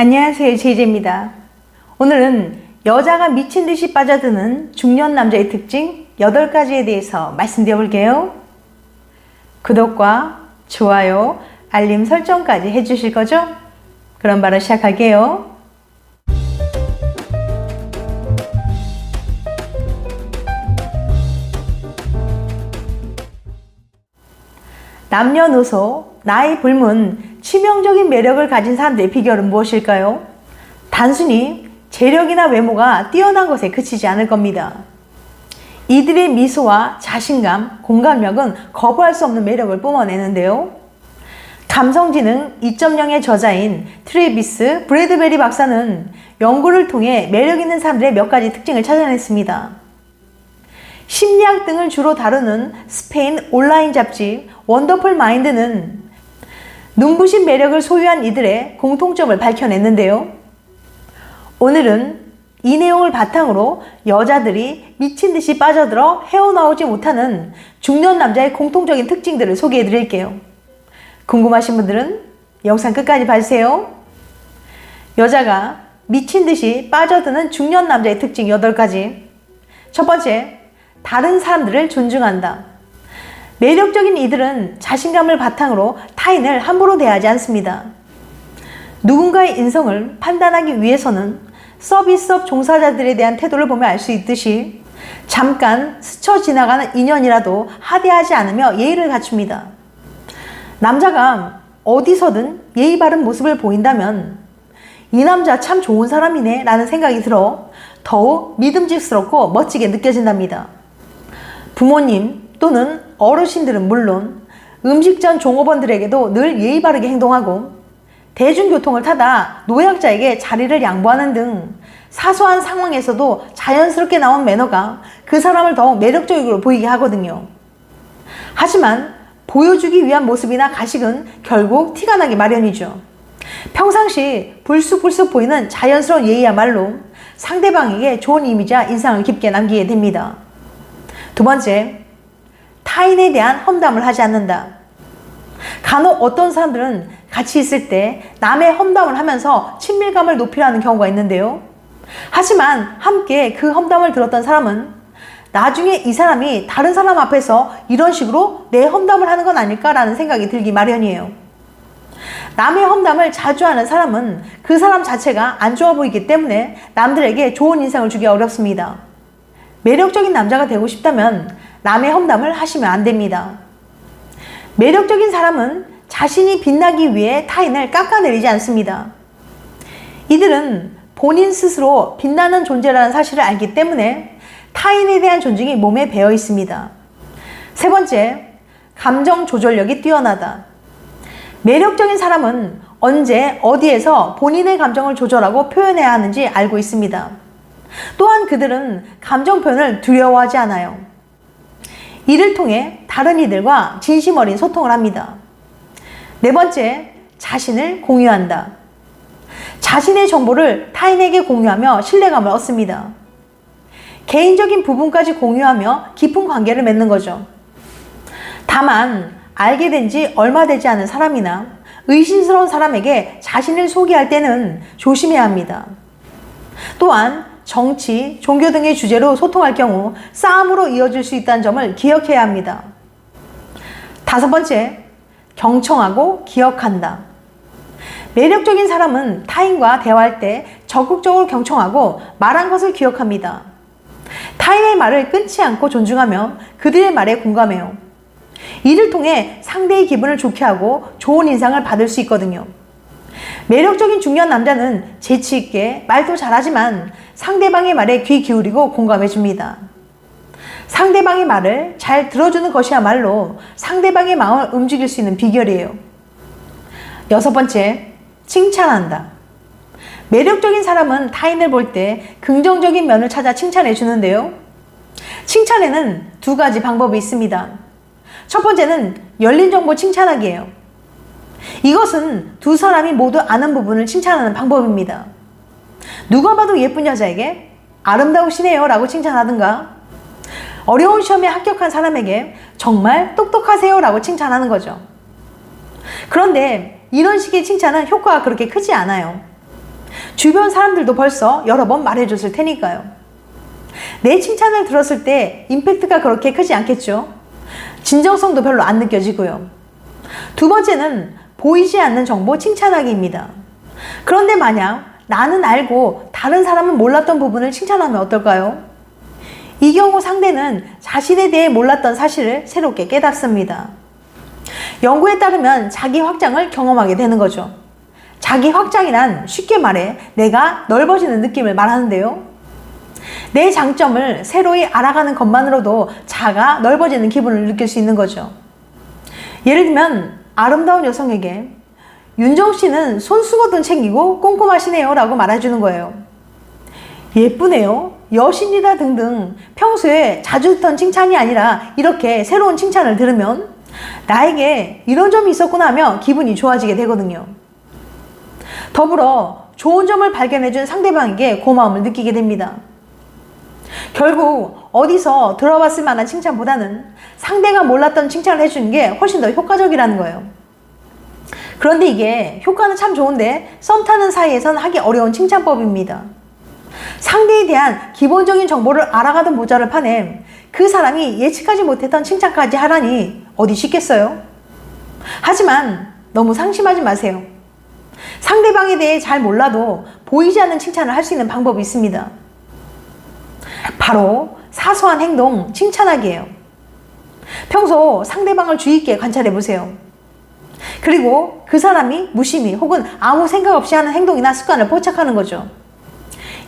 안녕하세요, 제이제입니다. 오늘은 여자가 미친 듯이 빠져드는 중년 남자의 특징 8가지에 대해서 말씀드려 볼게요. 구독과 좋아요, 알림 설정까지 해주실 거죠? 그럼 바로 시작할게요. 남녀노소, 나이 불문, 치명적인 매력을 가진 사람들의 비결은 무엇일까요? 단순히 재력이나 외모가 뛰어난 것에 그치지 않을 겁니다. 이들의 미소와 자신감, 공감력은 거부할 수 없는 매력을 뿜어내는데요. 감성지능 2.0의 저자인 트래비스 브래드베리 박사는 연구를 통해 매력 있는 사람들의 몇 가지 특징을 찾아냈습니다. 심리학 등을 주로 다루는 스페인 온라인 잡지 원더풀 마인드는 눈부신 매력을 소유한 이들의 공통점을 밝혀냈는데요. 오늘은 이 내용을 바탕으로 여자들이 미친 듯이 빠져들어 헤어나오지 못하는 중년 남자의 공통적인 특징들을 소개해 드릴게요. 궁금하신 분들은 영상 끝까지 봐주세요. 여자가 미친 듯이 빠져드는 중년 남자의 특징 8가지. 첫 번째, 다른 사람들을 존중한다. 매력적인 이들은 자신감을 바탕으로 타인을 함부로 대하지 않습니다. 누군가의 인성을 판단하기 위해서는 서비스업 종사자들에 대한 태도를 보면 알 수 있듯이 잠깐 스쳐 지나가는 인연이라도 하대하지 않으며 예의를 갖춥니다. 남자가 어디서든 예의 바른 모습을 보인다면 이 남자 참 좋은 사람이네 라는 생각이 들어 더욱 믿음직스럽고 멋지게 느껴진답니다. 부모님 또는 어르신들은 물론 음식점 종업원들에게도 늘 예의 바르게 행동하고 대중교통을 타다 노약자에게 자리를 양보하는 등 사소한 상황에서도 자연스럽게 나온 매너가 그 사람을 더욱 매력적으로 보이게 하거든요. 하지만 보여주기 위한 모습이나 가식은 결국 티가 나기 마련이죠. 평상시 불쑥불쑥 보이는 자연스러운 예의야말로 상대방에게 좋은 이미지와 인상을 깊게 남기게 됩니다. 두 번째, 타인에 대한 험담을 하지 않는다. 간혹 어떤 사람들은 같이 있을 때 남의 험담을 하면서 친밀감을 높이려 하는 경우가 있는데요. 하지만 함께 그 험담을 들었던 사람은 나중에 이 사람이 다른 사람 앞에서 이런 식으로 내 험담을 하는 건 아닐까라는 생각이 들기 마련이에요. 남의 험담을 자주 하는 사람은 그 사람 자체가 안 좋아 보이기 때문에 남들에게 좋은 인상을 주기 어렵습니다. 매력적인 남자가 되고 싶다면 남의 험담을 하시면 안 됩니다. 매력적인 사람은 자신이 빛나기 위해 타인을 깎아내리지 않습니다. 이들은 본인 스스로 빛나는 존재라는 사실을 알기 때문에 타인에 대한 존중이 몸에 배어 있습니다. 세 번째, 감정 조절력이 뛰어나다. 매력적인 사람은 언제 어디에서 본인의 감정을 조절하고 표현해야 하는지 알고 있습니다. 또한 그들은 감정 표현을 두려워하지 않아요. 이를 통해 다른 이들과 진심 어린 소통을 합니다. 네 번째, 자신을 공유한다. 자신의 정보를 타인에게 공유하며 신뢰감을 얻습니다. 개인적인 부분까지 공유하며 깊은 관계를 맺는 거죠. 다만 알게 된 지 얼마 되지 않은 사람이나 의심스러운 사람에게 자신을 소개할 때는 조심해야 합니다. 또한 정치, 종교 등의 주제로 소통할 경우 싸움으로 이어질 수 있다는 점을 기억해야 합니다. 다섯 번째, 경청하고 기억한다. 매력적인 사람은 타인과 대화할 때 적극적으로 경청하고 말한 것을 기억합니다. 타인의 말을 끊지 않고 존중하며 그들의 말에 공감해요. 이를 통해 상대의 기분을 좋게 하고 좋은 인상을 받을 수 있거든요. 매력적인 중년 남자는 재치 있게 말도 잘하지만 상대방의 말에 귀 기울이고 공감해 줍니다. 상대방의 말을 잘 들어주는 것이야말로 상대방의 마음을 움직일 수 있는 비결이에요. 여섯 번째, 칭찬한다. 매력적인 사람은 타인을 볼 때 긍정적인 면을 찾아 칭찬해 주는데요. 칭찬에는 2가지 방법이 있습니다. 첫 번째는 열린 정보 칭찬하기예요. 이것은 두 사람이 모두 아는 부분을 칭찬하는 방법입니다. 누가 봐도 예쁜 여자에게 아름다우시네요 라고 칭찬하든가, 어려운 시험에 합격한 사람에게 정말 똑똑하세요 라고 칭찬하는 거죠. 그런데 이런 식의 칭찬은 효과가 그렇게 크지 않아요. 주변 사람들도 벌써 여러 번 말해줬을 테니까요. 내 칭찬을 들었을 때 임팩트가 그렇게 크지 않겠죠? 진정성도 별로 안 느껴지고요. 두 번째는 보이지 않는 정보 칭찬하기입니다. 그런데 만약 나는 알고 다른 사람은 몰랐던 부분을 칭찬하면 어떨까요? 이 경우 상대는 자신에 대해 몰랐던 사실을 새롭게 깨닫습니다. 연구에 따르면 자기 확장을 경험하게 되는 거죠. 자기 확장이란 쉽게 말해 내가 넓어지는 느낌을 말하는데요. 내 장점을 새로이 알아가는 것만으로도 자아가 넓어지는 기분을 느낄 수 있는 거죠. 예를 들면 아름다운 여성에게 윤정 씨는 손수건도 챙기고 꼼꼼하시네요 라고 말해주는 거예요. 예쁘네요, 여신이다 등등 평소에 자주 듣던 칭찬이 아니라 이렇게 새로운 칭찬을 들으면 나에게 이런 점이 있었구나 하며 기분이 좋아지게 되거든요. 더불어 좋은 점을 발견해준 상대방에게 고마움을 느끼게 됩니다. 결국 어디서 들어봤을 만한 칭찬보다는 상대가 몰랐던 칭찬을 해주는 게 훨씬 더 효과적이라는 거예요. 그런데 이게 효과는 참 좋은데 썸 타는 사이에선 하기 어려운 칭찬법입니다. 상대에 대한 기본적인 정보를 알아가던 모자를 파내 그 사람이 예측하지 못했던 칭찬까지 하라니 어디 쉽겠어요? 하지만 너무 상심하지 마세요. 상대방에 대해 잘 몰라도 보이지 않는 칭찬을 할 수 있는 방법이 있습니다. 바로 사소한 행동 칭찬하기예요. 평소 상대방을 주의 있게 관찰해 보세요. 그리고 그 사람이 무심히 혹은 아무 생각 없이 하는 행동이나 습관을 포착하는 거죠.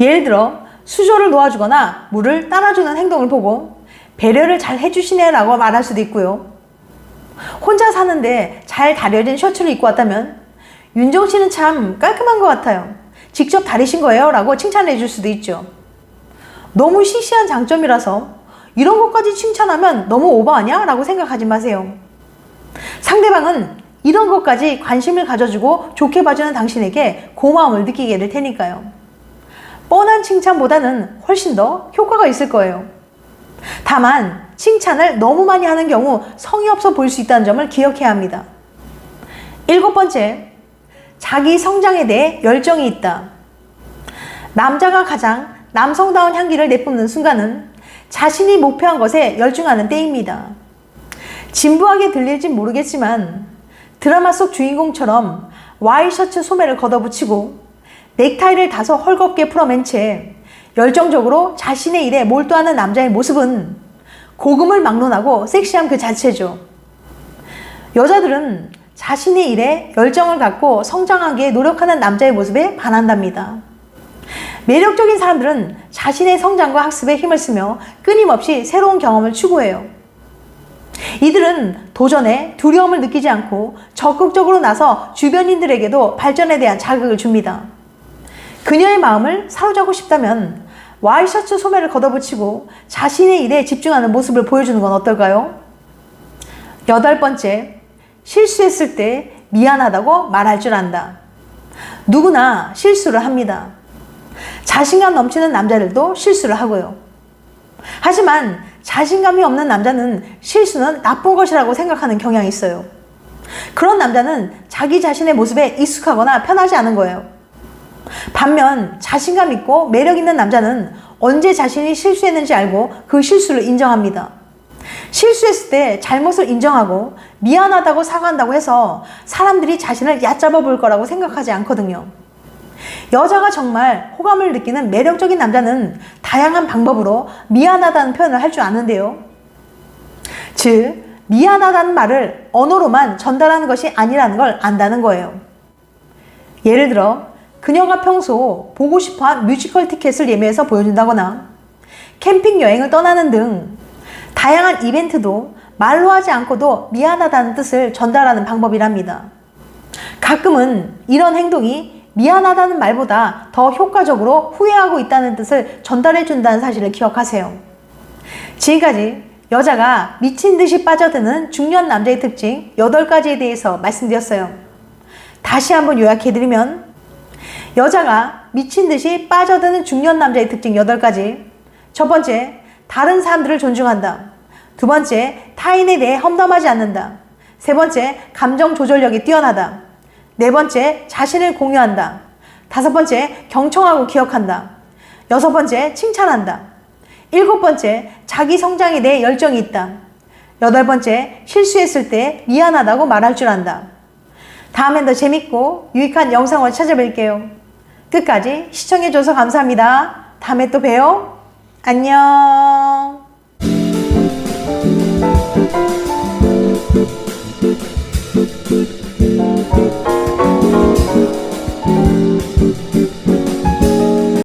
예를 들어 수저를 놓아주거나 물을 따라주는 행동을 보고 배려를 잘 해주시네 라고 말할 수도 있고요. 혼자 사는데 잘 다려진 셔츠를 입고 왔다면 윤정 씨는 참 깔끔한 것 같아요, 직접 다리신 거예요 라고 칭찬해 줄 수도 있죠. 너무 시시한 장점이라서 이런 것까지 칭찬하면 너무 오버하냐? 라고 생각하지 마세요. 상대방은 이런 것까지 관심을 가져주고 좋게 봐주는 당신에게 고마움을 느끼게 될 테니까요. 뻔한 칭찬보다는 훨씬 더 효과가 있을 거예요. 다만 칭찬을 너무 많이 하는 경우 성의 없어 보일 수 있다는 점을 기억해야 합니다. 7번째, 자기 성장에 대해 열정이 있다. 남자가 가장 남성다운 향기를 내뿜는 순간은 자신이 목표한 것에 열중하는 때입니다. 진부하게 들릴진 모르겠지만 드라마 속 주인공처럼 와이셔츠 소매를 걷어붙이고 넥타이를 다소 헐겁게 풀어맨 채 열정적으로 자신의 일에 몰두하는 남자의 모습은 고금을 막론하고 섹시함 그 자체죠. 여자들은 자신의 일에 열정을 갖고 성장하기에 노력하는 남자의 모습에 반한답니다. 매력적인 사람들은 자신의 성장과 학습에 힘을 쓰며 끊임없이 새로운 경험을 추구해요. 이들은 도전에 두려움을 느끼지 않고 적극적으로 나서 주변인들에게도 발전에 대한 자극을 줍니다. 그녀의 마음을 사로잡고 싶다면 와이셔츠 소매를 걷어붙이고 자신의 일에 집중하는 모습을 보여주는 건 어떨까요? 8번째, 실수했을 때 미안하다고 말할 줄 안다. 누구나 실수를 합니다. 자신감 넘치는 남자들도 실수를 하고요. 하지만 자신감이 없는 남자는 실수는 나쁜 것이라고 생각하는 경향이 있어요. 그런 남자는 자기 자신의 모습에 익숙하거나 편하지 않은 거예요. 반면 자신감 있고 매력 있는 남자는 언제 자신이 실수했는지 알고 그 실수를 인정합니다. 실수했을 때 잘못을 인정하고 미안하다고 사과한다고 해서 사람들이 자신을 얕잡아 볼 거라고 생각하지 않거든요. 여자가 정말 호감을 느끼는 매력적인 남자는 다양한 방법으로 미안하다는 표현을 할 줄 아는데요. 즉, 미안하다는 말을 언어로만 전달하는 것이 아니라는 걸 안다는 거예요. 예를 들어 그녀가 평소 보고 싶어한 뮤지컬 티켓을 예매해서 보여준다거나 캠핑 여행을 떠나는 등 다양한 이벤트도 말로 하지 않고도 미안하다는 뜻을 전달하는 방법이랍니다. 가끔은 이런 행동이 미안하다는 말보다 더 효과적으로 후회하고 있다는 뜻을 전달해 준다는 사실을 기억하세요. 지금까지 여자가 미친 듯이 빠져드는 중년 남자의 특징 8가지에 대해서 말씀드렸어요. 다시 한번 요약해드리면 여자가 미친 듯이 빠져드는 중년 남자의 특징 8가지. 첫 번째, 다른 사람들을 존중한다. 두 번째, 타인에 대해 험담하지 않는다. 세 번째, 감정 조절력이 뛰어나다. 네 번째, 자신을 공유한다. 5번째, 경청하고 기억한다. 6번째, 칭찬한다. 7번째, 자기 성장에 대해 열정이 있다. 8번째, 실수했을 때 미안하다고 말할 줄 안다. 다음엔 더 재밌고 유익한 영상으로 찾아뵐게요. 끝까지 시청해줘서 감사합니다. 다음에 또 봬요. 안녕.